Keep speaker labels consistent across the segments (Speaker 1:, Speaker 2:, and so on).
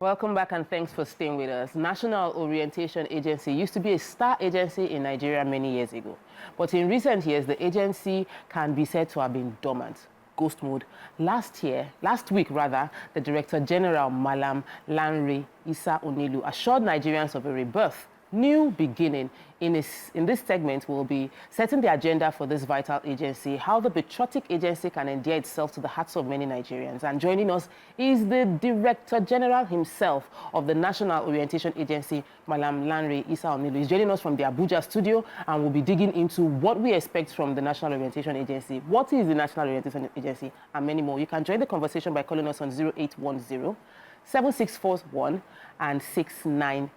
Speaker 1: Welcome back and thanks for staying with us. National Orientation Agency used to be a star agency in Nigeria many years ago. But in recent years, the agency can be said to have been dormant, ghost mode. Last week, the Director General, Mallam Issa-Onilu, assured Nigerians of a rebirth, new beginning. In this segment, we'll be setting the agenda for this vital agency, how the patriotic agency can endear itself to the hearts of many Nigerians. And joining us is the Director General himself of the National Orientation Agency, Mallam Lanre Issa-Onilu. He's joining us from the Abuja studio, and we'll be digging into what we expect from the National Orientation Agency, what is the National Orientation Agency, and many more. You can join the conversation by calling us on 0810-7641 and 679.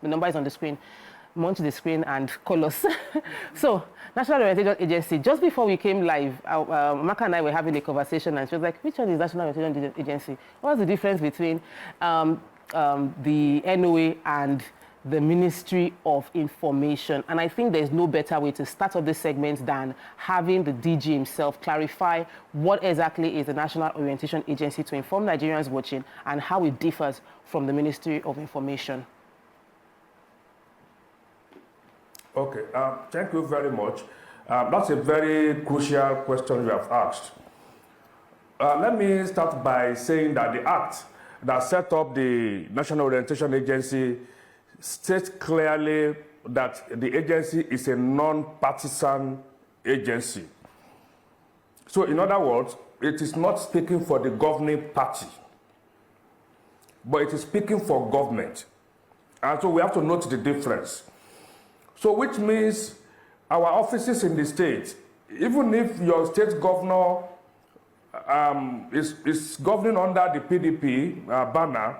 Speaker 1: The number is on the screen. Munch the screen and call us. So, National Orientation Agency, just before we came live, Maka and I were having a conversation, and she was like, which one is National Orientation Agency? What's the difference between the NOA and the Ministry of Information? And I think there's no better way to start off this segment than having the DG himself clarify what exactly is the National Orientation Agency to inform Nigerians watching and how it differs from the Ministry of Information.
Speaker 2: Okay, thank you very much. That's a very crucial question you have asked. Let me start by saying that the act that set up the National Orientation Agency states clearly that the agency is a non-partisan agency. So in other words, it is not speaking for the governing party, but it is speaking for government. And so we have to note the difference. So which means our offices in the state, even if your state governor is governing under the PDP banner,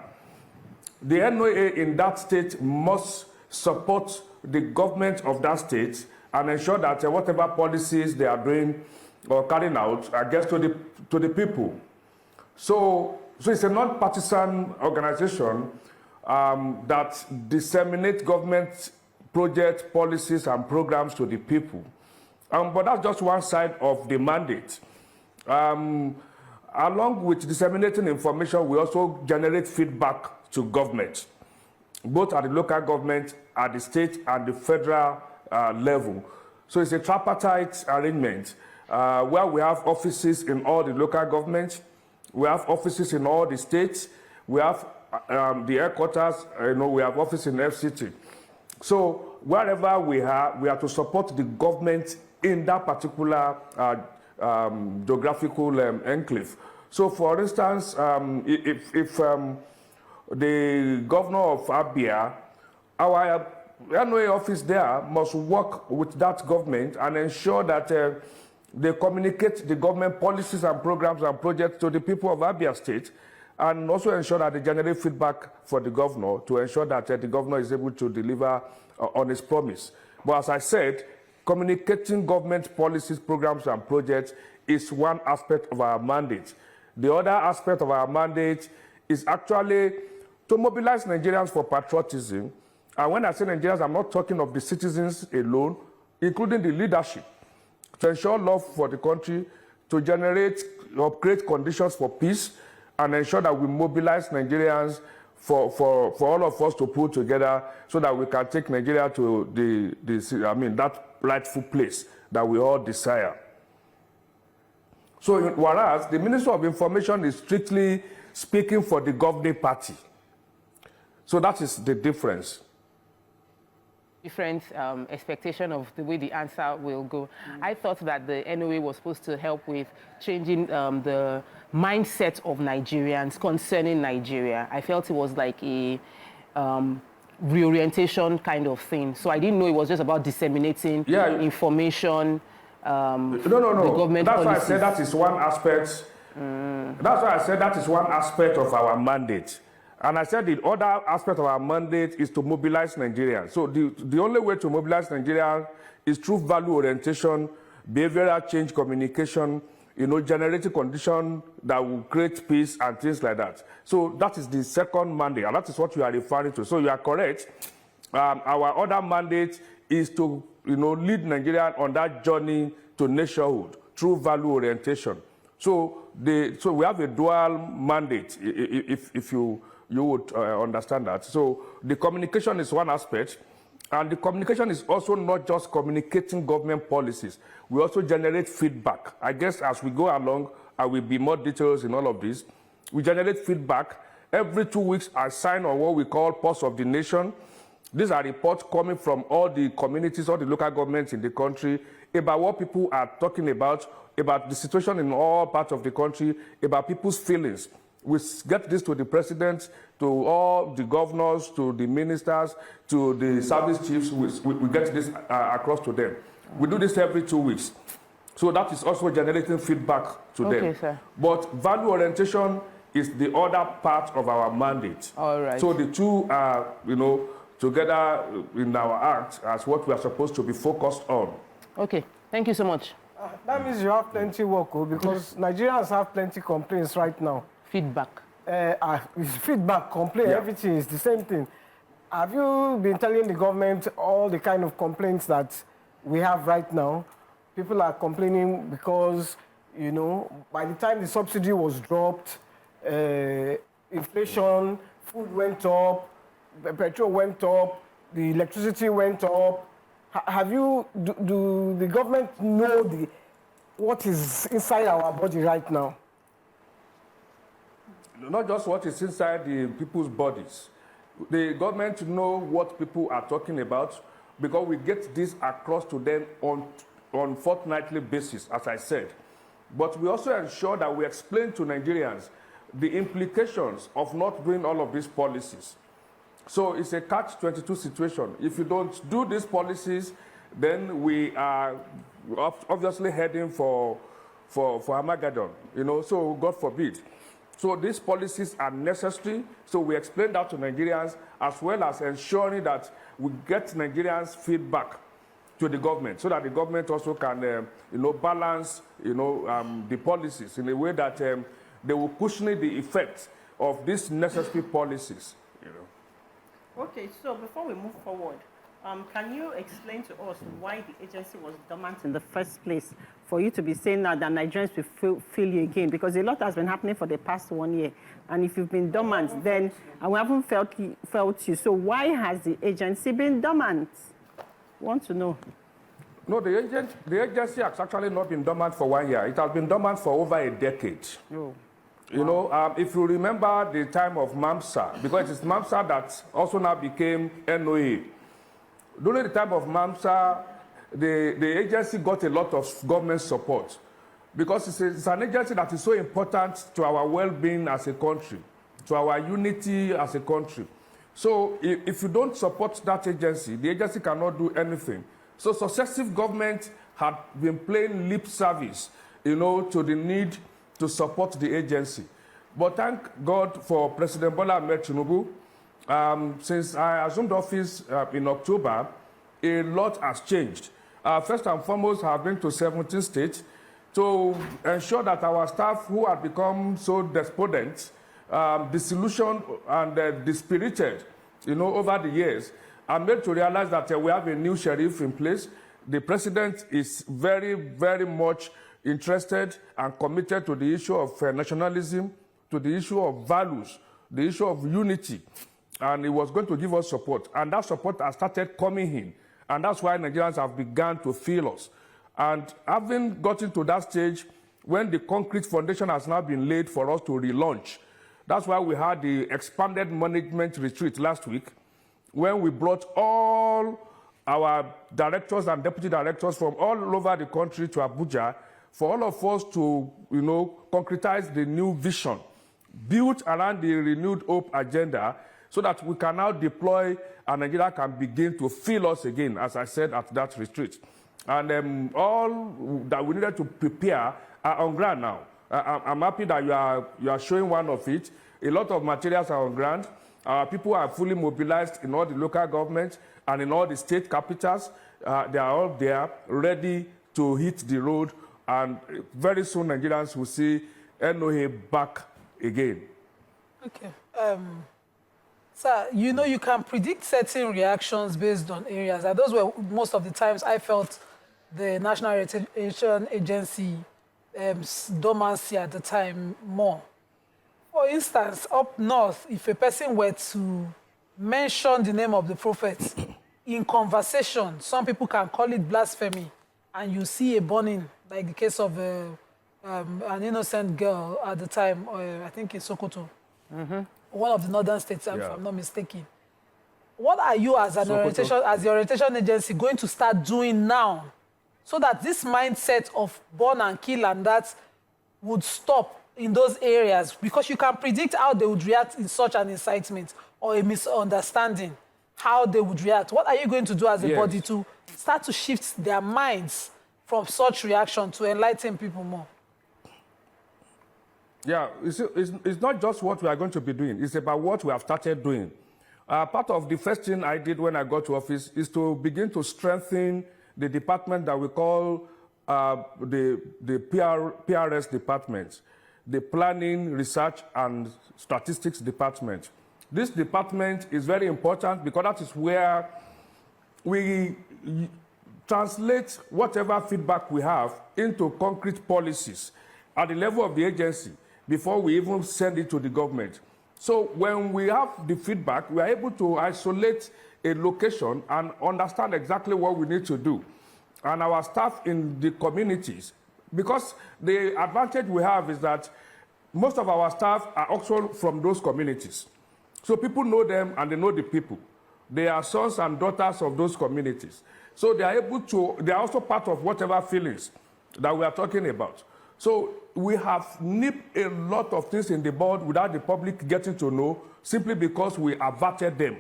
Speaker 2: the NOA in that state must support the government of that state and ensure that whatever policies they are doing or carrying out gets to the people. So it's a non-partisan organization that disseminates government projects, policies, and programs to the people. But that's just one side of the mandate. Along with disseminating information, we also generate feedback to government, both at the local government, at the state, and the federal level. So it's a tripartite arrangement where we have offices in all the local governments, we have offices in all the states, we have the headquarters, we have offices in FCT. So wherever we are to support the government in that particular geographical enclave. So for instance, if the governor of Abia, our NOA office there must work with that government and ensure that they communicate the government policies and programs and projects to the people of Abia State, and also ensure that they generate feedback for the governor to ensure that the governor is able to deliver on his promise. But as I said, communicating government policies, programs, and projects is one aspect of our mandate. The other aspect of our mandate is actually to mobilize Nigerians for patriotism. And when I say Nigerians, I'm not talking of the citizens alone, including the leadership, to ensure love for the country, to generate or create conditions for peace, and ensure that we mobilize Nigerians for all of us to pull together so that we can take Nigeria to that rightful place that we all desire. So whereas the Minister of Information is strictly speaking for the governing party. So that is the difference.
Speaker 1: Different expectation of the way the answer will go. I thought that the NOA was supposed to help with changing the mindset of Nigerians concerning Nigeria. I felt it was like a reorientation kind of thing. So I didn't know it was just about disseminating information.
Speaker 2: No.
Speaker 1: The government
Speaker 2: That's
Speaker 1: policies.
Speaker 2: why I said that is one aspect. That's why I said that is one aspect of our mandate. And I said the other aspect of our mandate is to mobilize Nigerians. So the only way to mobilize Nigerians is through value orientation, behavioral change, communication, generating conditions that will create peace and things like that. So that is the second mandate, and that is what you are referring to. So you are correct. Our other mandate is to lead Nigeria on that journey to nationhood through value orientation. So we have a dual mandate, if you would understand that. So the communication is one aspect, and the communication is also not just communicating government policies. We also generate feedback. I guess as we go along, I will be more details in all of this. We generate feedback. Every 2 weeks, I sign on what we call Pulse of the Nation. These are reports coming from all the communities, all the local governments in the country, about what people are talking about the situation in all parts of the country, about people's feelings. We get this to the president, to all the governors, to the ministers, to the service chiefs. We get this across to them. We do this every 2 weeks. So that is also generating feedback to them.
Speaker 1: Sir.
Speaker 2: But value orientation is the other part of our mandate.
Speaker 1: All right.
Speaker 2: So the two are, together in our act as what we are supposed to be focused on.
Speaker 1: Okay, thank you so much.
Speaker 3: That means you have plenty work, because Nigerians have plenty complaints right now.
Speaker 1: Feedback.
Speaker 3: Feedback, complaint,
Speaker 2: Yeah.
Speaker 3: everything is the same thing. Have you been telling the government all the kind of complaints that we have right now? People are complaining because, by the time the subsidy was dropped, inflation, food went up, the petrol went up, the electricity went up. Do the government know what is inside our body right now?
Speaker 2: Not just what is inside the people's bodies. The government know what people are talking about, because we get this across to them on fortnightly basis, as I said. But we also ensure that we explain to Nigerians the implications of not doing all of these policies. So it's a catch-22 situation. If you don't do these policies, then we are obviously heading for Armageddon, so God forbid. So these policies are necessary. So we explain that to Nigerians, as well as ensuring that we get Nigerians' feedback to the government, so that the government also can, balance, the policies in a way that they will cushion the effects of these necessary policies.
Speaker 4: Okay, so before we move forward, can you explain to us why the agency was dormant in the first place for you to be saying now that Nigerians will feel you again? Because a lot has been happening for the past 1 year. And if you've been dormant, then and we haven't felt you. So why has the agency been dormant? Want to know.
Speaker 2: No, the agency has actually not been dormant for 1 year. It has been dormant for over a decade.
Speaker 4: Oh.
Speaker 2: If you remember the time of MAMSA, because it is MAMSA that also now became NOA. During the time of MAMSA, the agency got a lot of government support, because it's an agency that is so important to our well-being as a country, to our unity as a country. So if you don't support that agency, the agency cannot do anything. So successive governments have been paying lip service, to the need to support the agency. But thank God for President Bola Ahmed Tinubu. Since I assumed office in October, a lot has changed. First and foremost, I have been to 17 states to ensure that our staff who have become so despondent, disillusioned and dispirited, over the years, are made to realize that we have a new sheriff in place. The president is very, very much interested and committed to the issue of nationalism, to the issue of values, the issue of unity. And he was going to give us support. And that support has started coming in. And that's why Nigerians have begun to feel us. And having gotten to that stage, when the concrete foundation has now been laid for us to relaunch, that's why we had the expanded management retreat last week, when we brought all our directors and deputy directors from all over the country to Abuja for all of us to, concretize the new vision built around the renewed hope agenda, so that we can now deploy and Nigeria can begin to feel us again, as I said at that retreat. And all that we needed to prepare are on ground now. I'm happy that you are showing one of it. A lot of materials are on ground. People are fully mobilized in all the local governments and in all the state capitals. They are all there, ready to hit the road. And very soon, Nigerians will see NOA back again.
Speaker 5: Okay. Sir, you can predict certain reactions based on areas. And those were most of the times I felt the National Revitalization Agency dormancy at the time more. For instance, up north, if a person were to mention the name of the prophet in conversation, some people can call it blasphemy, and you see a burning, like the case of an innocent girl at the time, I think in Sokoto, one of the northern states, if I'm not mistaken. What are you as an orientation, as the orientation agency, going to start doing now so that this mindset of burn and kill and that would stop in those areas? Because you can predict how they would react in such an incitement or a misunderstanding, how they would react. What are you going to do as a body to start to shift their minds from such reaction to enlighten people more?
Speaker 2: Yeah, it's not just what we are going to be doing. It's about what we have started doing. Part of the first thing I did when I got to office is to begin to strengthen the department that we call the PRS department, the Planning, Research and Statistics department. This department is very important because that is where we translate whatever feedback we have into concrete policies at the level of the agency before we even send it to the government. So when we have the feedback, we are able to isolate a location and understand exactly what we need to do. And our staff in the communities, because the advantage we have is that most of our staff are also from those communities. So people know them and they know the people. They are sons and daughters of those communities. So they are able to, they are also part of whatever feelings that we are talking about. So we have nipped a lot of things in the bud without the public getting to know, simply because we averted them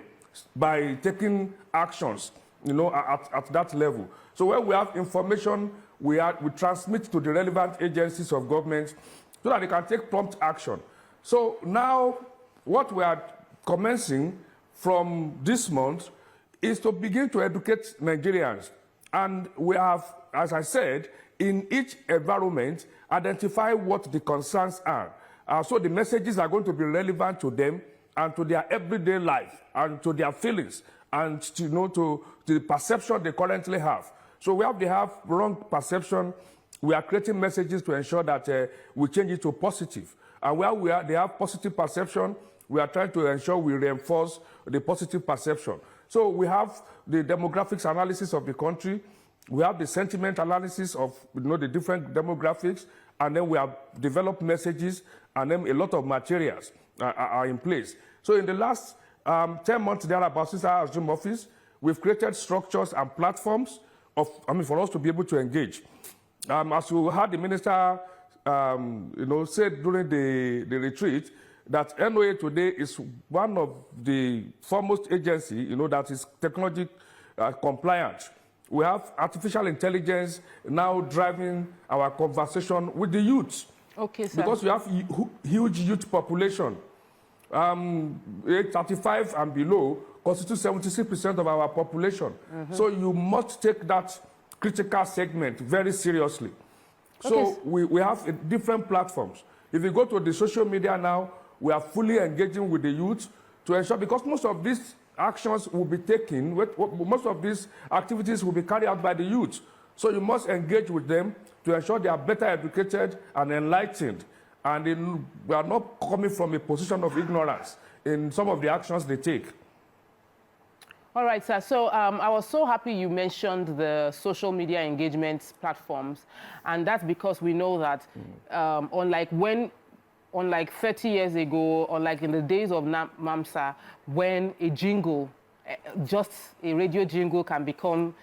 Speaker 2: by taking actions, at that level. So when we have information, we transmit to the relevant agencies of government so that they can take prompt action. So now what we are commencing from this month is to begin to educate Nigerians. And we have, as I said, in each environment, identify what the concerns are. So the messages are going to be relevant to them and to their everyday life and to their feelings and to the perception they currently have. So where they have wrong perception, we are creating messages to ensure that we change it to positive. And where they have positive perception, we are trying to ensure we reinforce the positive perception. So we have the demographics analysis of the country, we have the sentiment analysis of the different demographics, and then we have developed messages, and then a lot of materials are in place. So in the last 10 months thereabouts since I assumed office, we've created structures and platforms for us to be able to engage. As you heard the minister said during the retreat, that NOA today is one of the foremost agency, that is technology compliant. We have artificial intelligence now driving our conversation with the youth.
Speaker 1: Okay, sir.
Speaker 2: Because we have huge youth population. Age 35 and below constitute 76% of our population. So you must take that critical segment very seriously. So we have different platforms. If you go to the social media now, we are fully engaging with the youth to ensure, because most of these actions will be taken, most of these activities will be carried out by the youth. So you must engage with them to ensure they are better educated and enlightened, and they are not coming from a position of ignorance in some of the actions they take.
Speaker 1: All right, sir. So I was so happy you mentioned the social media engagement platforms, and that's because we know that unlike 30 years ago, or like in the days of MAMSA, when a jingle, just a radio jingle, can become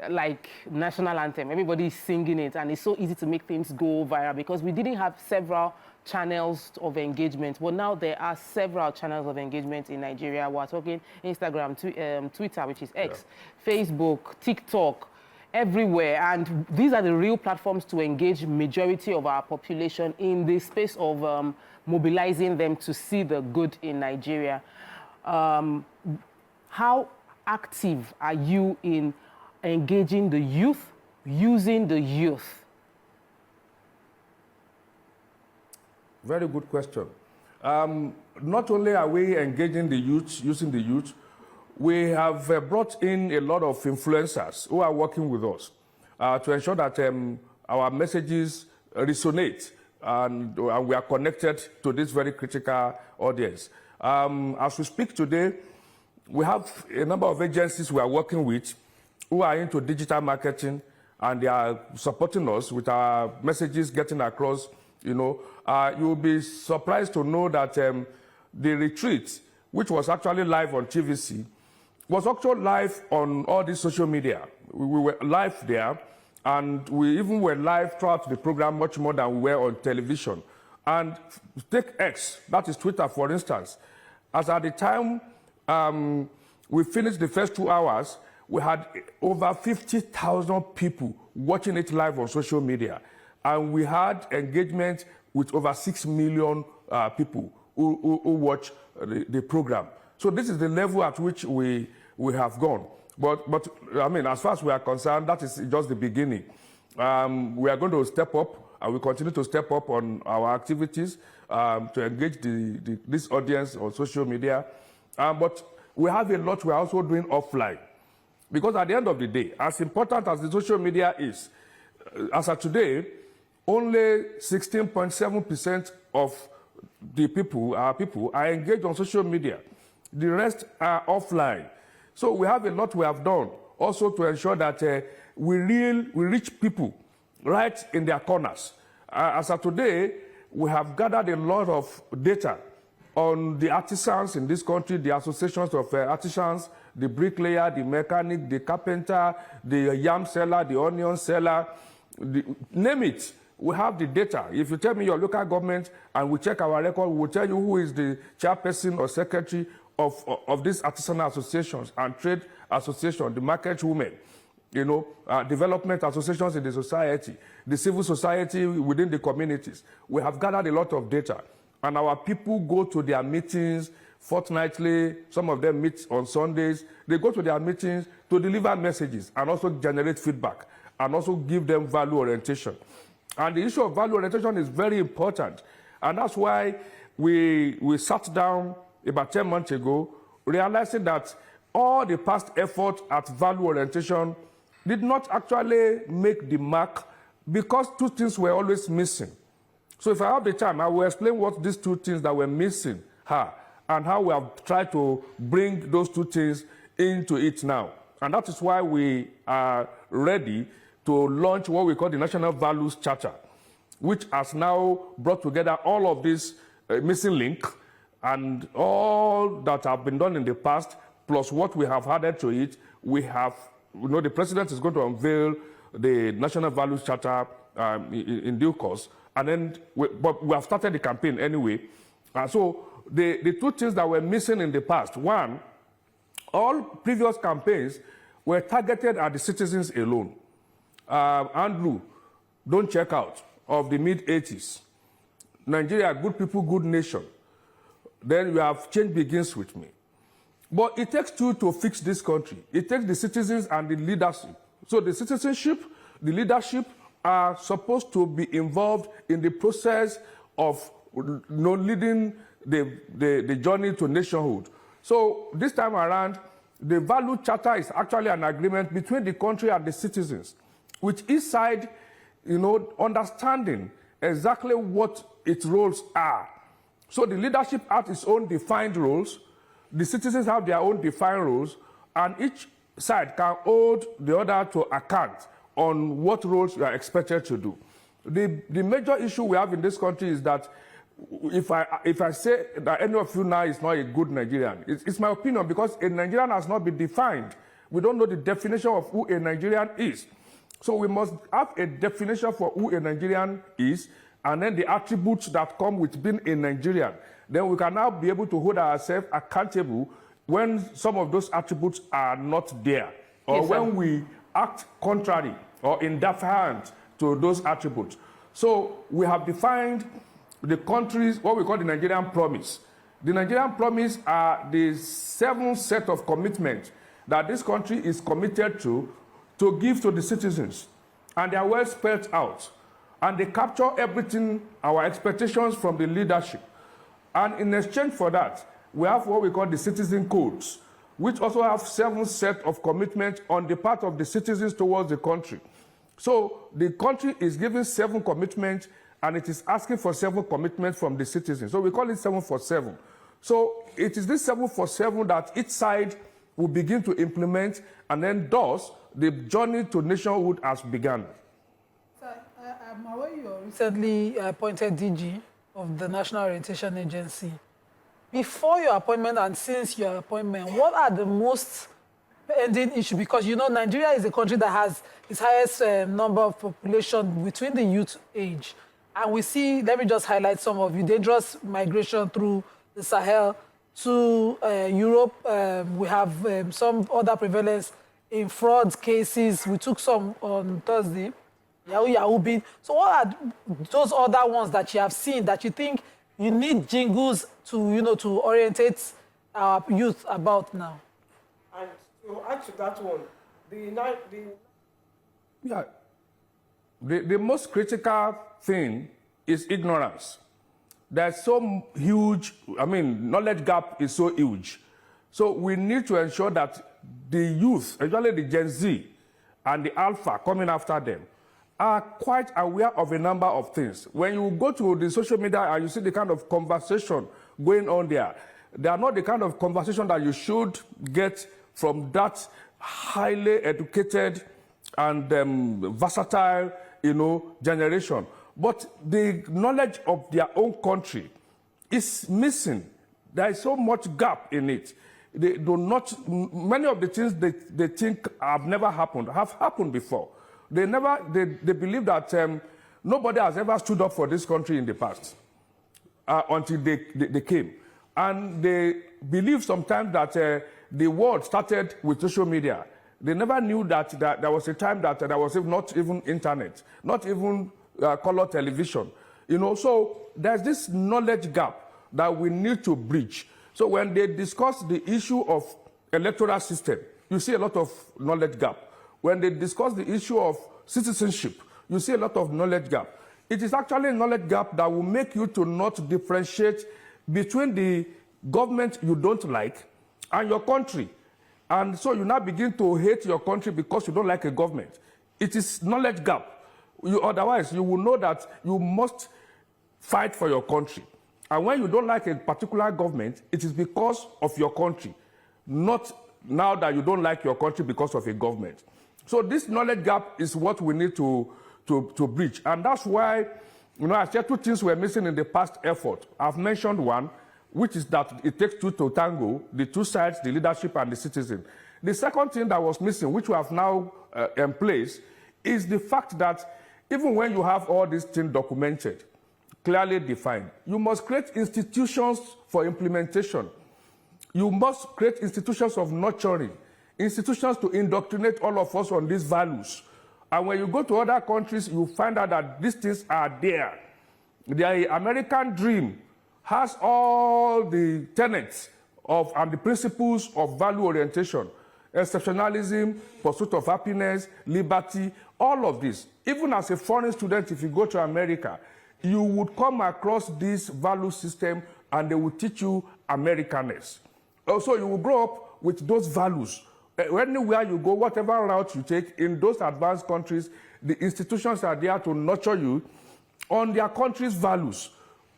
Speaker 1: like national anthem. Everybody is singing it, and it's so easy to make things go viral because we didn't have several channels of engagement. But now there are several channels of engagement in Nigeria. We're talking Instagram, Twitter, which is X, Facebook, TikTok, everywhere. And these are the real platforms to engage majority of our population in the space of mobilizing them to see the good in Nigeria. How active are you in engaging the youth, using the youth?
Speaker 2: Very good question. Not only are we engaging the youth, using the youth, we have brought in a lot of influencers who are working with us to ensure that our messages resonate, and we are connected to this very critical audience. As we speak today, we have a number of agencies we are working with who are into digital marketing, and they are supporting us with our messages getting across. You know, you'll be surprised to know that the retreat, which was actually live on TVC, was actually live on all the social media. We were live there, and we even were live throughout the program much more than we were on television. And take X, that is Twitter, for instance. As at the time we finished the first 2 hours, we had over 50,000 people watching it live on social media. And we had engagement with over 6 million people who watch the program. So this is the level at which we have gone. But I mean, as far as we are concerned, that is just the beginning. We are going to step up, and we continue to step up on our activities to engage this audience on social media. But we have a lot we are also doing offline. Because at the end of the day, as important as the social media is, as of today, only 16.7% of the people are engaged on social media. The rest are offline. So we have a lot we have done also to ensure that we reach people right in their corners. As of today, we have gathered a lot of data on the artisans in this country, the associations of artisans, the bricklayer, the mechanic, the carpenter, the yam seller, the onion seller, name it. We have the data. If you tell me your local government and we check our record, we will tell you who is the chairperson or secretary of these artisanal associations and trade associations, the market women, you know, development associations in the society, the civil society within the communities. We have gathered a lot of data, and our people go to their meetings fortnightly. Some of them meet on Sundays. They go to their meetings to deliver messages and also generate feedback and also give them value orientation. And the issue of value orientation is very important. And that's why we sat down about 10 months ago, realizing that all the past effort at value orientation did not actually make the mark because two things were always missing. So if I have the time, I will explain what these two things that were missing are and how we have tried to bring those two things into it now. And that is why we are ready to launch what we call the National Values Charter, which has now brought together all of this missing link and all that have been done in the past, plus what we have added to it. We have, you know, the president is going to unveil the National Values Charter in due course, and then but we have started the campaign anyway. So the two things that were missing in the past: one, all previous campaigns were targeted at the citizens alone. Andrew, don't check out, of the mid-80s. Nigeria, good people, good nation. Then you have change begins with me. But it takes two to fix this country. It takes the citizens and the leadership. So the citizenship, the leadership are supposed to be involved in the process of leading the journey to nationhood. So this time around, the value charter is actually an agreement between the country and the citizens, with each side, you know, understanding exactly what its roles are. So the leadership has its own defined roles, the citizens have their own defined roles, and each side can hold the other to account on what roles you are expected to do. The major issue we have in this country is that if I say that any of you now is not a good Nigerian, it's my opinion, because a Nigerian has not been defined. We don't know the definition of who a Nigerian is. So we must have a definition for who a Nigerian is, and then the attributes that come with being a Nigerian. Then we can now be able to hold ourselves accountable when some of those attributes are not there, or yes, when we act contrary or in defiance to those attributes. So we have defined the country's, what we call the Nigerian promise. The Nigerian promise are the 7 set of commitments that this country is committed to give to the citizens. And they are well spelled out. And they capture everything, our expectations from the leadership. And in exchange for that, we have what we call the citizen codes, which also have 7 sets of commitments on the part of the citizens towards the country. So the country is giving 7 commitments, and it is asking for 7 commitments from the citizens. So we call it 7 for 7. So it is this 7 for 7 that each side will begin to implement, and then thus the journey to nationhood has begun.
Speaker 5: So, I'm aware you recently appointed DG of the National Orientation Agency. Before your appointment and since your appointment, what are the most pending issues? Because, you know, Nigeria is a country that has its highest number of population between the youth age. And we see, let me just highlight some of you, dangerous migration through the Sahel to Europe. We have some other prevalence in fraud cases. We took some on Thursday. Yahoo bin. So what are those other ones that you have seen that you think you need jingles to, you know, to orientate our youth about now?
Speaker 3: And to add to that one,
Speaker 2: The most critical thing is ignorance. There's so huge, knowledge gap is so huge. So we need to ensure that the youth, especially the Gen Z and the Alpha coming after them, are quite aware of a number of things. When you go to the social media and you see the kind of conversation going on there, they are not the kind of conversation that you should get from that highly educated and versatile, generation. But the knowledge of their own country is missing. There is so much gap in it. They do not, many of the things they think have never happened, have happened before. They believe that nobody has ever stood up for this country in the past until they came. And they believe sometimes that the world started with social media. They never knew that there was a time that there was not even internet, not even color television. So there's this knowledge gap that we need to bridge. So when they discuss the issue of electoral system, you see a lot of knowledge gap. When they discuss the issue of citizenship, you see a lot of knowledge gap. It is actually a knowledge gap that will make you to not differentiate between the government you don't like and your country. And so you now begin to hate your country because you don't like a government. It is knowledge gap. Otherwise, you will know that you must fight for your country. And when you don't like a particular government, it is because of your country, not now that you don't like your country because of a government. So this knowledge gap is what we need to bridge. And that's why, I said 2 things were missing in the past effort. I've mentioned one, which is that it takes 2 to tango, the 2 sides, the leadership and the citizen. The second thing that was missing, which we have now in place, is the fact that even when you have all these things documented, clearly defined, you must create institutions for implementation. You must create institutions of nurturing, institutions to indoctrinate all of us on these values. And when you go to other countries, you find out that these things are there. The American dream has all the tenets and the principles of value orientation, exceptionalism, pursuit of happiness, liberty, all of this. Even as a foreign student, if you go to America, you would come across this value system and they will teach you Americanness. Also, you will grow up with those values. Anywhere you go, whatever route you take, in those advanced countries, the institutions are there to nurture you on their country's values.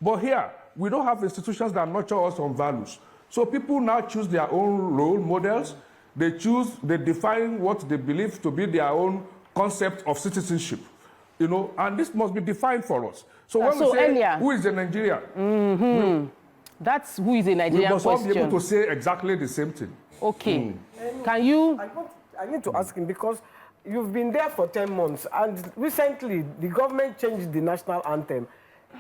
Speaker 2: But here, we don't have institutions that nurture us on values. So people now choose their own role models. They define what they believe to be their own concept of citizenship. And this must be defined for us. So when we say,
Speaker 1: earlier,
Speaker 2: who is a Nigerian?
Speaker 1: That's who is a Nigerian question.
Speaker 2: We must all be able to say exactly the same thing.
Speaker 1: Okay. Can you...
Speaker 3: I need to ask him, because you've been there for 10 months, and recently the government changed the national anthem.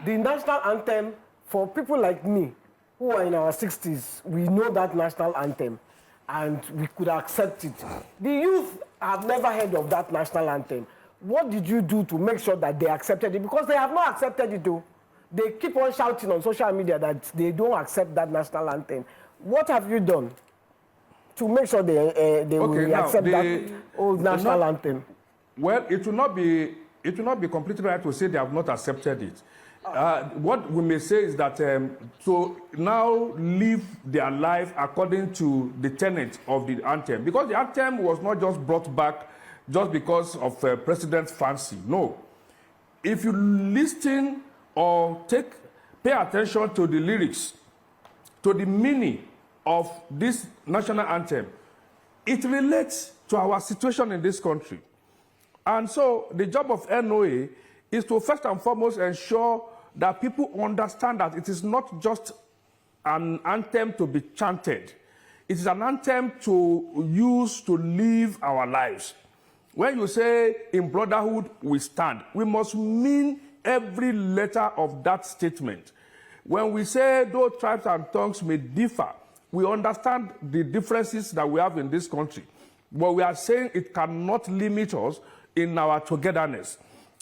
Speaker 3: The national anthem, for people like me, who are in our 60s, we know that national anthem, and we could accept it. The youth have never heard of that national anthem. What did you do to make sure that they accepted it? Because they have not accepted it, though. They keep on shouting on social media that they don't accept that national anthem. What have you done to make sure they will accept that old national anthem?
Speaker 2: Well, it will not be completely right to say they have not accepted it. What we may say is that to now live their life according to the tenet of the anthem, because the anthem was not just brought back just because of president's fancy. No. If you listen or pay attention to the lyrics, to the meaning of this national anthem, it relates to our situation in this country. And so the job of NOA is to first and foremost ensure that people understand that it is not just an anthem to be chanted. It is an anthem to use to live our lives. When you say, in brotherhood we stand, we must mean every letter of that statement. When we say, though tribes and tongues may differ, we understand the differences that we have in this country. But we are saying it cannot limit us in our togetherness.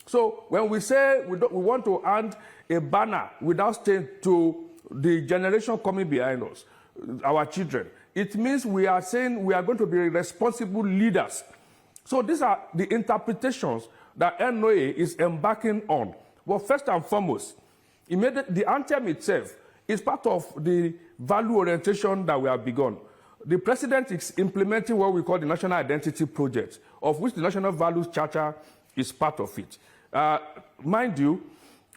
Speaker 2: So when we say we want to hand a banner without stain to the generation coming behind us, our children, it means we are saying we are going to be responsible leaders. So these are the interpretations that NOA is embarking on. Well, first and foremost, the anthem itself is part of the value orientation that we have begun. The president is implementing what we call the National Identity Project, of which the National Values Charter is part of it. Mind you,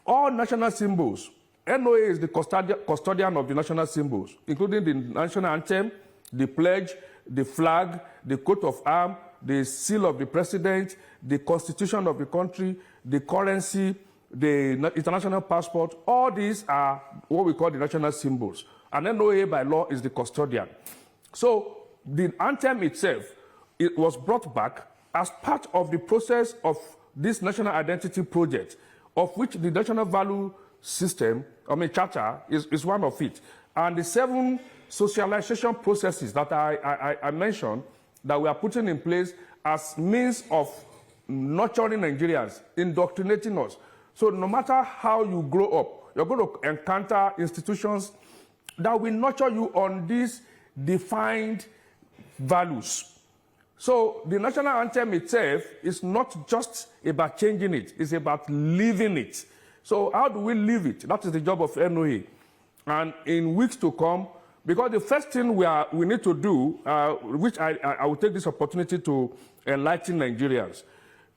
Speaker 2: all national symbols, NOA is the custodian of the national symbols, including the national anthem, the pledge, the flag, the coat of arms, the seal of the president, the constitution of the country, the currency, the international passport. All these are what we call the national symbols. And NOA by law is the custodian. So the anthem itself, it was brought back as part of the process of this national identity project, of which the national value system, charter, is one of it. And the 7 socialization processes that I mentioned that we are putting in place as means of nurturing Nigerians, indoctrinating us. So no matter how you grow up, you're going to encounter institutions that will nurture you on these defined values. So the national anthem itself is not just about changing it, it's about living it. So how do we live it? That is the job of NOA. And in weeks to come, because the first thing we need to do, which I will take this opportunity to enlighten Nigerians.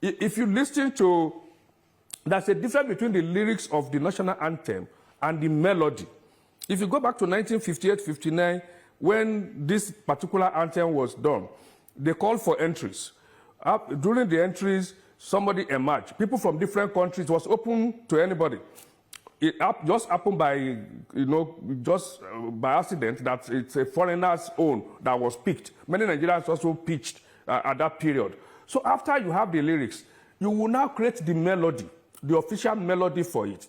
Speaker 2: If you listen to, there's a difference between the lyrics of the national anthem and the melody. If you go back to 1958-59, when this particular anthem was done, they called for entries. During the entries, somebody emerged. People from different countries, it was open to anybody. It just happened by, just by accident that it's a foreigner's own that was picked. Many Nigerians also pitched at that period. So after you have the lyrics, you will now create the melody, the official melody for it.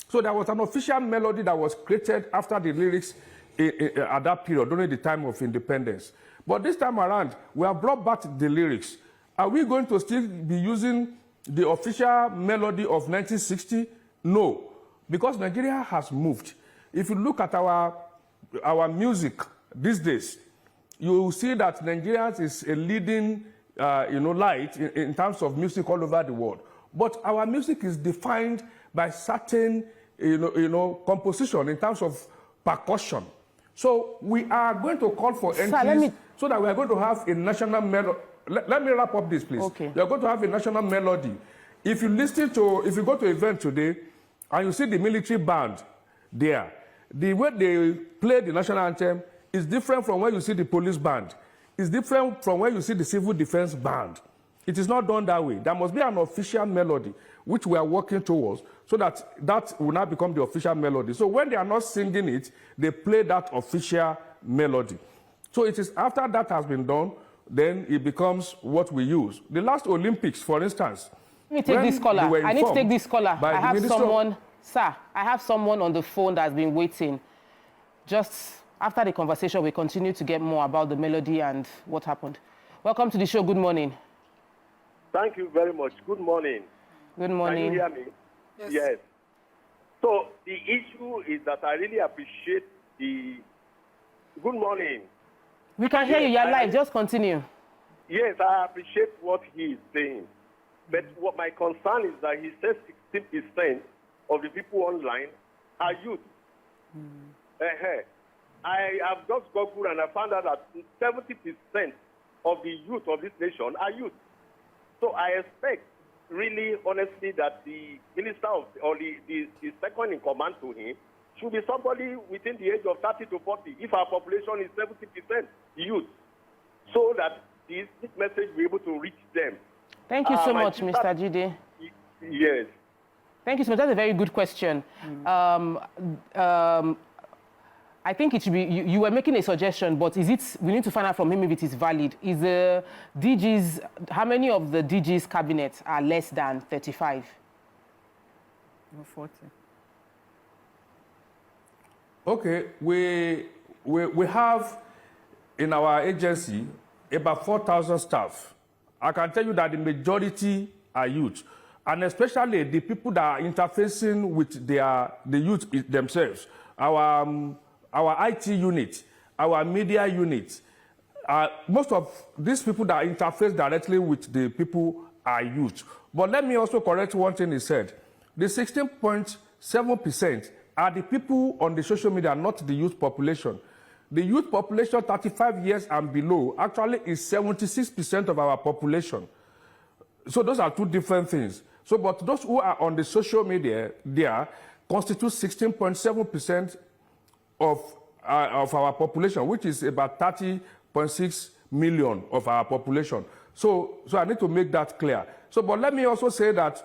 Speaker 2: So there was an official melody that was created after the lyrics at that period, during the time of independence. But this time around, we have brought back the lyrics. Are we going to still be using the official melody of 1960? No, because Nigeria has moved. If you look at our music these days, you will see that Nigeria is a leading light in terms of music all over the world. But our music is defined by certain composition in terms of percussion. So we are going to call for entries so that we are going to have a national melody. Let me wrap up this, please.
Speaker 1: Okay.
Speaker 2: We are going to have a national melody. If you go to an event today and you see the military band there, the way they play the national anthem is different from where you see the police band. It's different from where you see the civil defense band. It is not done that way. There must be an official melody, which we are working towards, so that will now become the official melody. So when they are not singing it, they play that official melody. So it is after that has been done, then it becomes what we use. The last Olympics, for instance.
Speaker 1: Let me take this caller. I need to take this caller. I have someone, sir, I have someone on the phone that's been waiting. Just after the conversation, we continue to get more about the melody and what happened. Welcome to the show. Good morning.
Speaker 6: Thank you very much. Good morning.
Speaker 1: Good morning.
Speaker 6: Can you hear me? Yes. So the issue is that I really appreciate the... Good morning.
Speaker 1: We can hear you. You're live. Just continue.
Speaker 6: Yes, I appreciate what he is saying. But what my concern is that he says 16% of the people online are youth. I have just Googled and I found out that 70% of the youth of this nation are youth. So I expect, really, honestly, that the minister of, or the second in command to him should be somebody within the age of 30 to 40, if our population is 70% youth, so that this message will be able to reach them.
Speaker 1: Thank you so much, Mr. Jide.
Speaker 6: Yes.
Speaker 1: Thank you so much. That's a very good question. I think it should be, you were making a suggestion, but is it, we need to find out from him if it is valid. Is the DG's, how many of the DG's cabinets are less than 35?
Speaker 4: Or 40.
Speaker 2: Okay, we have in our agency about 4,000 staff. I can tell you that the majority are youth, and especially the people that are interfacing with the youth themselves. Our IT unit, our media unit, most of these people that interface directly with the people are youth. But let me also correct one thing he said. The 16.7% are the people on the social media, not the youth population. The youth population 35 years and below actually is 76% of our population. So those are two different things. So, but those who are on the social media there constitute 16.7% of our population, which is about 30.6 million of our population. So I need to make that clear. So, but let me also say that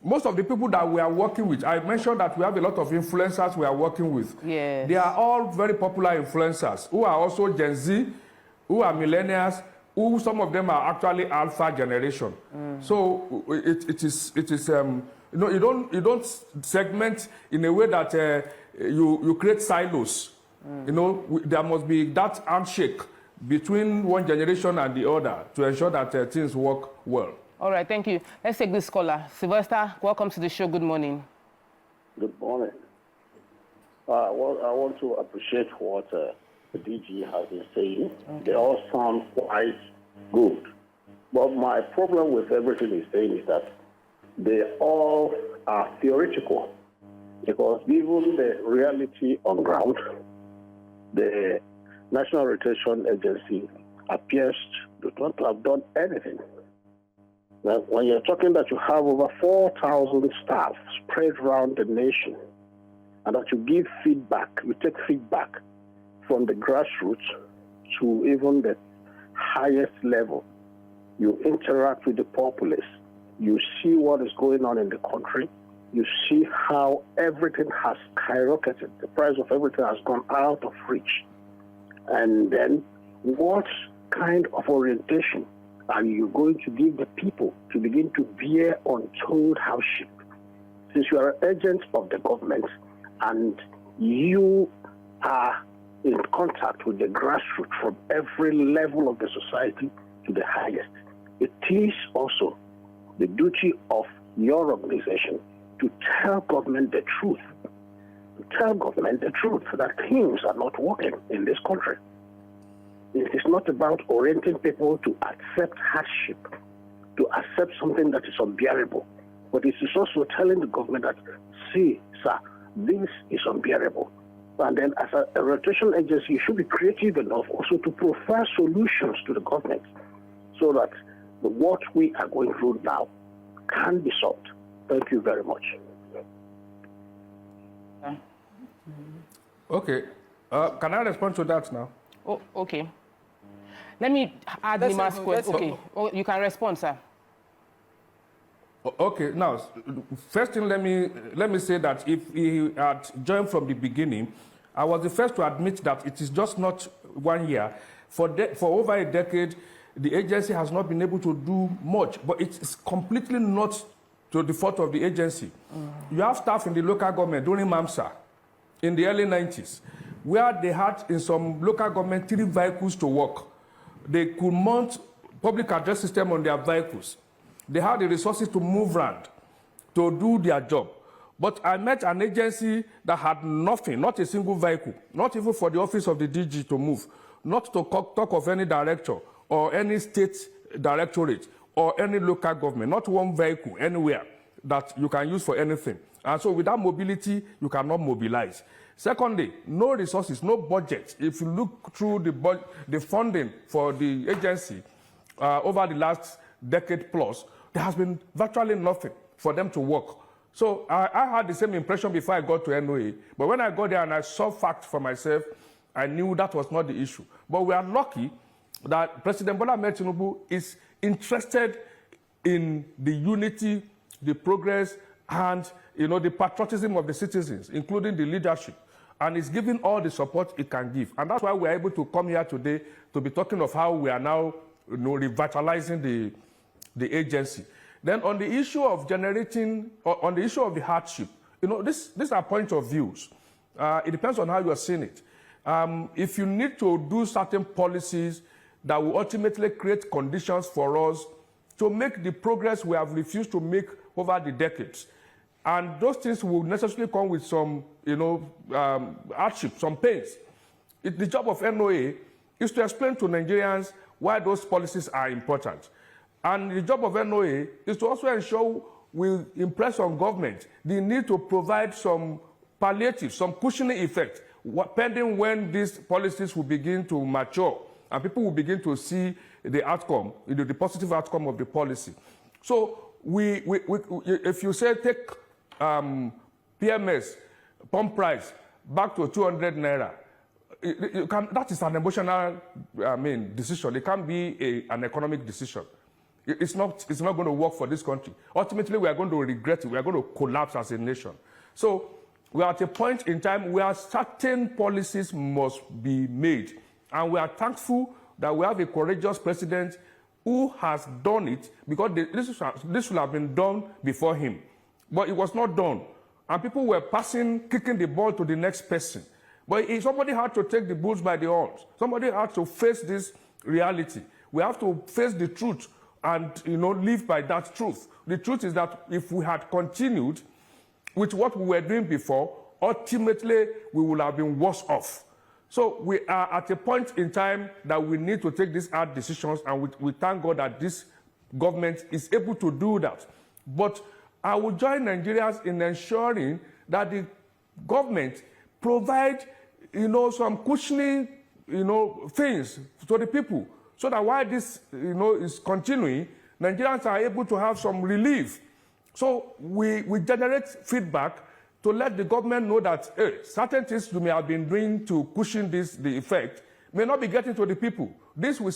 Speaker 2: most of the people that we are working with, I mentioned that we have a lot of influencers we are working with.
Speaker 1: Yes.
Speaker 2: They are all very popular influencers who are also Gen Z, who are millennials, who some of them are actually alpha generation. So it is you know, you don't segment in a way that you create silos. You know, there must be that handshake between one generation and the other to ensure that things work well.
Speaker 1: All right, thank you. Let's take this caller. Sylvester, welcome to the show. Good morning.
Speaker 7: Good morning. I want to appreciate what the DG has been saying. Okay. They all sound quite good. But my problem with everything he's saying is that they all are theoretical. Because given the reality on ground, the National Rotation Agency appears to not have done anything. Now, when you're talking that you have over 4,000 staff spread around the nation, and that you give feedback, you take feedback from the grassroots to even the highest level, you interact with the populace, you see what is going on in the country, you see how everything has skyrocketed, the price of everything has gone out of reach. And then what kind of orientation are you going to give the people to begin to bear untold hardship? Since you are agents of the government and you are in contact with the grassroots from every level of the society to the highest, it is also the duty of your organization to tell government the truth. To tell government the truth that things are not working in this country. It is not about orienting people to accept hardship, to accept something that is unbearable. But it is also telling the government that, see, sir, this is unbearable. And then as a rotation agency, you should be creative enough also to provide solutions to the government so that what we are going through now can be solved. Thank you very much.
Speaker 2: Okay. Can I respond to that now?
Speaker 1: Oh, okay. Let me add the last question. Okay. Oh, you can respond, sir.
Speaker 2: Okay. Now, first thing, let me say that if he had joined from the beginning, I was the first to admit that it is just not 1 year. For over a decade, the agency has not been able to do much, but it's completely not to the fault of the agency. You have staff in the local government during MAMSA in the early 90s, where they had in some local government 3 vehicles to work. They could mount public address system on their vehicles. They had the resources to move around, to do their job. But I met an agency that had nothing, not a single vehicle, not even for the office of the DG to move, not to talk of any director or any state directorate or any local government, not one vehicle anywhere that you can use for anything. And so without mobility, you cannot mobilize. Secondly, no resources, no budget. If you look through the funding for the agency over the last decade plus, there has been virtually nothing for them to work. So I had the same impression before I got to NOA. But when I got there and I saw facts for myself, I knew that was not the issue. But we are lucky that President Bola Ahmed Tinubu is interested in the unity, the progress, and the patriotism of the citizens, including the leadership, and is giving all the support it can give. And that's why we're able to come here today to be talking of how we are now revitalizing the agency. Then on the issue of on the issue of the hardship, these are points of views. It depends on how you are seeing it. If you need to do certain policies that will ultimately create conditions for us to make the progress we have refused to make over the decades, and those things will necessarily come with some, hardship, some pains. The job of NOA is to explain to Nigerians why those policies are important. And the job of NOA is to also ensure we impress on government the need to provide some palliative, some cushioning effect, pending when these policies will begin to mature and people will begin to see the outcome, the positive outcome of the policy. So if you say take PMS, pump price, back to 200 naira, that is an emotional decision. It can't be an economic decision. It's not going to work for this country. Ultimately, we are going to regret it. We are going to collapse as a nation. So we are at a point in time where certain policies must be made. And we are thankful that we have a courageous president who has done it, because this should have been done before him. But it was not done. And people were kicking the ball to the next person. But somebody had to take the bulls by the horns. Somebody had to face this reality. We have to face the truth and live by that truth. The truth is that if we had continued with what we were doing before, ultimately we would have been worse off. So we are at a point in time that we need to take these hard decisions, and we thank God that this government is able to do that. But I will join Nigerians in ensuring that the government provide some cushioning things to the people, so that while this is continuing, Nigerians are able to have some relief. So we generate feedback to let the government know that certain things you may have been doing to cushion the effect may not be getting to the people. This we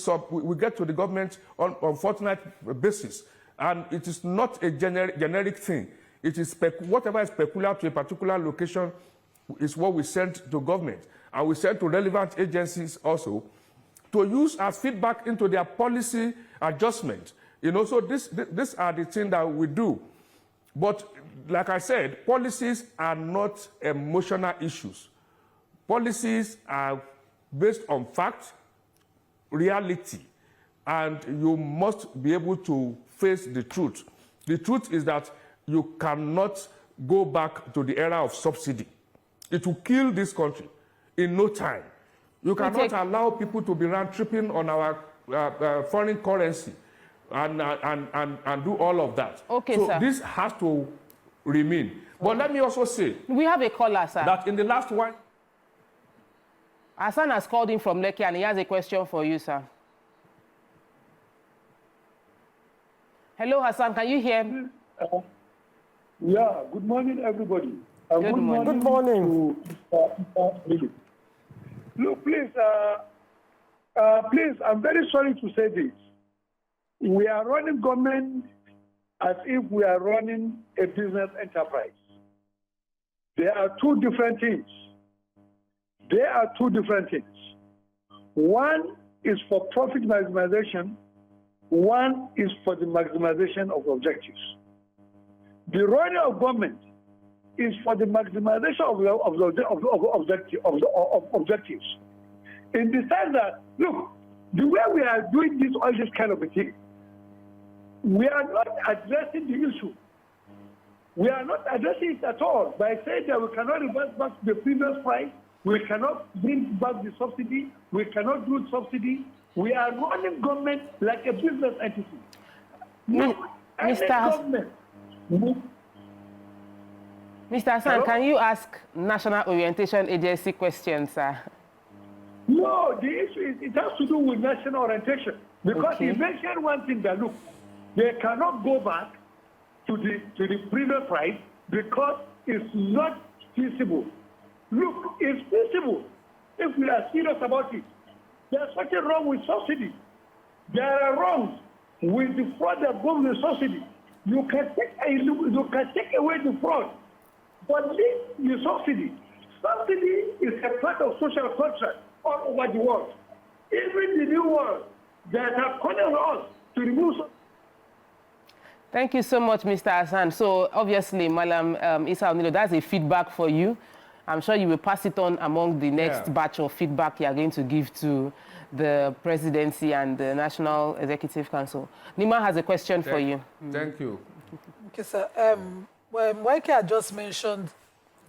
Speaker 2: get to the government on fortnight basis. And it is not a generic thing. It is whatever is peculiar to a particular location is what we send to government. And we send to relevant agencies also to use as feedback into their policy adjustment. So these are the things that we do. But like I said, policies are not emotional issues. Policies are based on fact, reality, and you must be able to face the truth. The truth is that you cannot go back to the era of subsidy. It will kill this country in no time. You cannot allow people to be round-tripping on our foreign currency and do all of that.
Speaker 1: Okay,
Speaker 2: so
Speaker 1: sir.
Speaker 2: This has to remain. But let me also say...
Speaker 1: We have a caller, sir.
Speaker 2: That in the last one...
Speaker 1: Hassan has called in from Lekki and he has a question for you, sir. Hello, Hassan. Can you hear me?
Speaker 8: Yeah. Good morning, everybody.
Speaker 1: Good morning.
Speaker 3: Good morning.
Speaker 8: Look, please, I'm very sorry to say this. We are running government as if we are running a business enterprise. There are two different things. One is for profit maximization. One is for the maximization of objectives. The running of government is for the maximization of objectives. In the sense that, look, the way we are doing all this kind of a thing, we are not addressing the issue. We are not addressing it at all by saying that we cannot revert back to the previous price, we cannot bring back the subsidy, we cannot do subsidy. We are running government like a business entity. No,
Speaker 1: Mr. Hassan, can you ask National Orientation Agency questions, sir?
Speaker 8: No, the issue is it has to do with national orientation. Because he mentioned one thing that, look, They cannot go back to the previous price because it's not feasible. Look, it's feasible if we are serious about it. There's nothing wrong with subsidy. There are wrongs with the fraud that goes with subsidy. You can take away the fraud, but leave the subsidy. Subsidy is a part of social contract all over the world. Even the new world that are calling on us to remove subsidy.
Speaker 1: Thank you so much, Mr. Hassan. So obviously, Mallam Issa-Onilu, that's a feedback for you. I'm sure you will pass it on among the next batch of feedback you are going to give to the presidency and the National Executive Council. Nima has a question for you.
Speaker 2: Thank you.
Speaker 5: Okay, sir. Well, Waike had just mentioned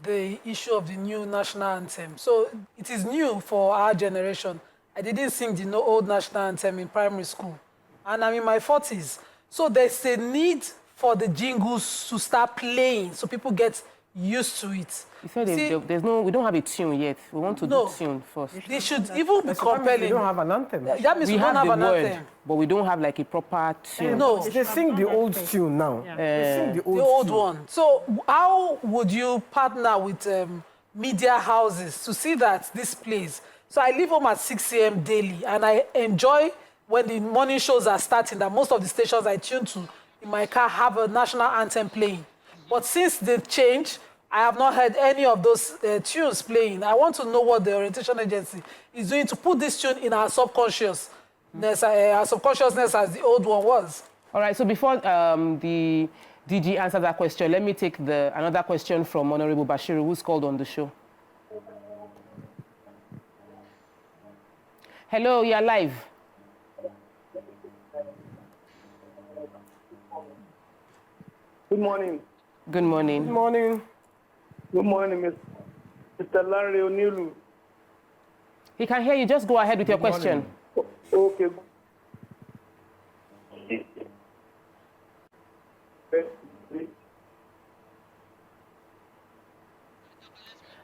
Speaker 5: the issue of the new national anthem. So it is new for our generation. I didn't sing the old national anthem in primary school. And I'm in my 40s. So there's a need for the jingles to start playing so people get used to it.
Speaker 1: You said we don't have a tune yet. We want to do tune first.
Speaker 5: They should even be compelling.
Speaker 3: We don't have an anthem.
Speaker 5: That means we don't have an anthem.
Speaker 1: But we don't have like a proper tune.
Speaker 5: No.
Speaker 3: They sing the old tune now.
Speaker 4: Yeah.
Speaker 3: They sing the
Speaker 5: old
Speaker 3: tune.
Speaker 5: one. So how would you partner with media houses to see that this plays? So I leave home at 6 a.m. daily, and I enjoy when the morning shows are starting that most of the stations I tune to in my car have a national anthem playing. But since they've changed, I have not heard any of those tunes playing. I want to know what the orientation agency is doing to put this tune in our subconsciousness, as the old one was.
Speaker 1: All right, so before the DG answers that question, let me take another question from Honorable Bashiru, who's called on the show. Hello, you're live.
Speaker 9: Good morning.
Speaker 1: Good morning.
Speaker 3: Good morning.
Speaker 9: Good morning, Mr. Lanre Onilu.
Speaker 1: He can hear you. Just go ahead with your question.
Speaker 9: Okay.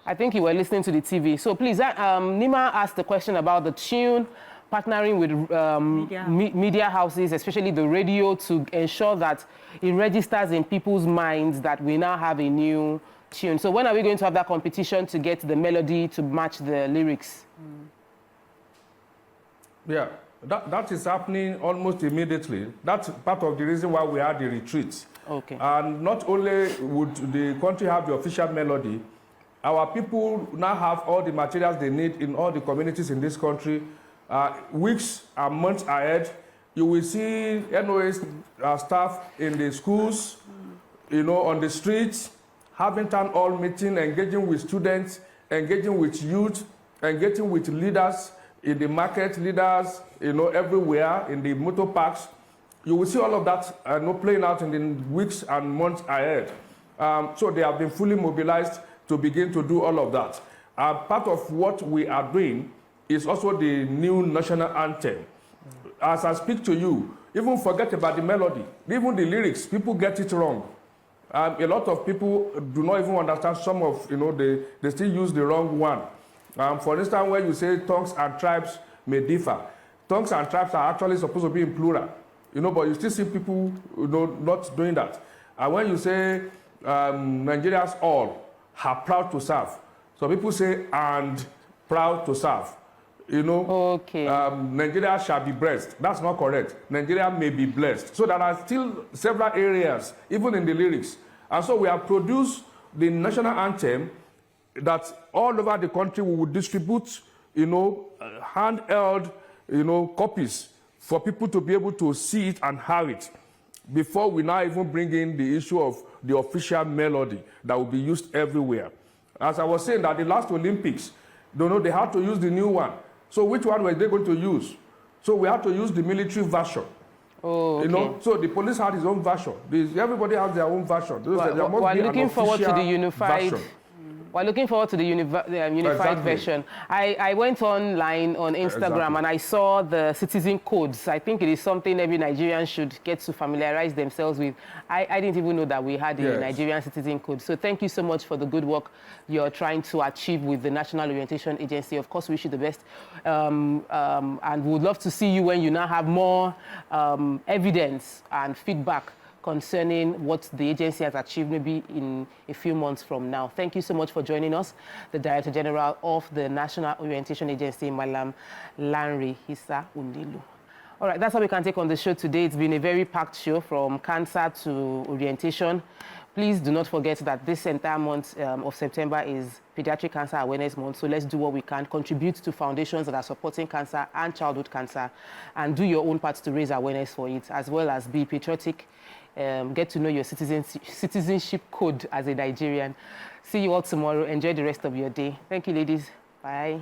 Speaker 1: I think you were listening to the TV. So please, Nima asked the question about the tune, partnering with media houses, especially the radio, to ensure that it registers in people's minds that we now have a new tune. So when are we going to have that competition to get the melody to match the lyrics?
Speaker 2: Yeah, that is happening almost immediately. That's part of the reason why we had the retreat.
Speaker 1: Okay.
Speaker 2: And not only would the country have the official melody, our people now have all the materials they need in all the communities in this country. Weeks and months ahead, you will see NOA staff in the schools, on the streets, having town hall meeting, engaging with students, engaging with youth, engaging with leaders in the market, leaders, everywhere, in the motor parks. You will see all of that playing out in the weeks and months ahead. So they have been fully mobilized to begin to do all of that. Part of what we are doing is also the new national anthem. As I speak to you, even forget about the melody, even the lyrics, people get it wrong. A lot of people do not even understand some of, they still use the wrong one. For instance, when you say tongues and tribes may differ, tongues and tribes are actually supposed to be in plural, but you still see people, not doing that. And when you say Nigerians all are proud to serve, so people say and proud to serve.
Speaker 1: Okay.
Speaker 2: Nigeria shall be blessed. That's not correct. Nigeria may be blessed. So there are still several areas, even in the lyrics. And so we have produced the national anthem that all over the country we will distribute, handheld, copies for people to be able to see it and have it before we now even bring in the issue of the official melody that will be used everywhere. As I was saying, that the last Olympics, they had to use the new one. So which one were they going to use? So we had to use the military version.
Speaker 1: Oh, okay.
Speaker 2: So the police had his own version. Everybody has their own version.
Speaker 1: We're looking forward to the unified We're looking forward to the unified
Speaker 2: Exactly.
Speaker 1: version. I went online on Instagram
Speaker 2: Exactly.
Speaker 1: and I saw the citizen codes. I think it is something every Nigerian should get to familiarize themselves with. I didn't even know that we had a
Speaker 2: Yes.
Speaker 1: Nigerian citizen code. So thank you so much for the good work you're trying to achieve with the National Orientation Agency. Of course, we wish you the best. And we would love to see you when you now have more evidence and feedback concerning what the agency has achieved maybe in a few months from now. Thank you so much for joining us, the Director General of the National Orientation Agency, Mallam Lanre Issa-Onilu. All right, that's how we can take on the show today. It's been a very packed show from cancer to orientation. Please do not forget that this entire month of September is Pediatric Cancer Awareness Month. So let's do what we can, contribute to foundations that are supporting cancer and childhood cancer, and do your own part to raise awareness for it, as well as be patriotic. Get to know your citizenship code as a Nigerian. See you all tomorrow. Enjoy the rest of your day. Thank you, ladies. Bye.